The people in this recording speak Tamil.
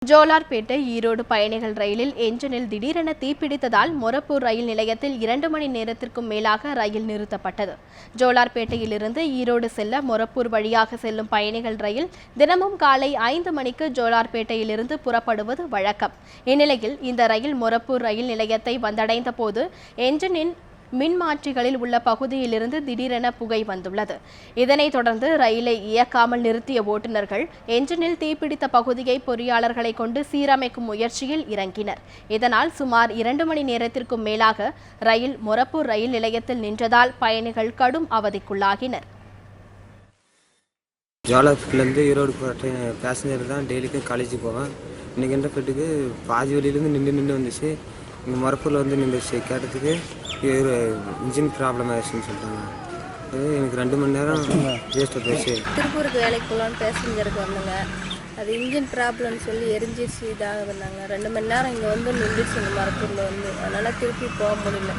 ஜோலார்பேட்டை ஈரோடு பயணிகள் ரயிலில் என்ஜினில் திடீரென தீப்பிடித்ததால் மொரப்பூர் ரயில் நிலையத்தில் 2 மணி நேரத்திற்கும் மேலாக ரயில் நிறுத்தப்பட்டது. ஜோலார்பேட்டையிலிருந்து ஈரோடு செல்ல மொரப்பூர் வழியாக செல்லும் பயணிகள் ரயில் தினமும் காலை 5 மணிக்கு ஜோலார்பேட்டையிலிருந்து புறப்படுவது வழக்கம். இந்நிலையில் இந்த ரயில் மொரப்பூர் ரயில் நிலையத்தை வந்தடைந்த போது என்ஜினின் மின்மாற்றிகளில் உள்ள பகுதியிலிருந்து திடீரென புகை வந்துள்ளது. இதனைத் தொடர்ந்து ரயிலை இயக்காமல் நிறுத்திய ஓட்டுநர்கள் என்ஜினில் தீப்பிடித்த பகுதியை பொறியாளர்களை கொண்டு சீரமைக்கும் முயற்சியில் இறங்கினர். இதனால் சுமார் 2 மணி நேரத்திற்கும் மேலாக ரயில் மொரப்பூர் ரயில் நிலையத்தில் நின்றதால் பயணிகள் கடும் அவதிக்குள்ளாகினர். ஜோலார்பேட்லேருந்து ஈரோடு போகிற பேசஞ்சர் தான் டெய்லிக்கும் காலேஜ் போவேன். இன்றைக்கி என்ற போய்ட்டுக்கு பாதி வழியிலேருந்து நின்று வந்துச்சு. இங்கே மொரப்பூரில் வந்து நின்றுச்சு. கேட்டதுக்கு ஒரு இன்ஜின் ப்ராப்ளம் ஆயிடுச்சுன்னு சொல்லிட்டாங்க. அது எனக்கு 2 மணி நேரம் வேஸ்ட்டாக போயிடுச்சு. திருப்பூருக்கு வேலைக்கு போகலான்னு பேசஞ்சருக்கு வந்தோங்க. அது இன்ஜின் ப்ராப்ளம்னு சொல்லி எரிஞ்சிச்சு இதாக வந்தாங்க. 2 மணி நேரம் இங்கே வந்து நின்றுச்சு இந்த மொரப்பூரில் வந்து. அதனால் திருப்பி போக முடியல.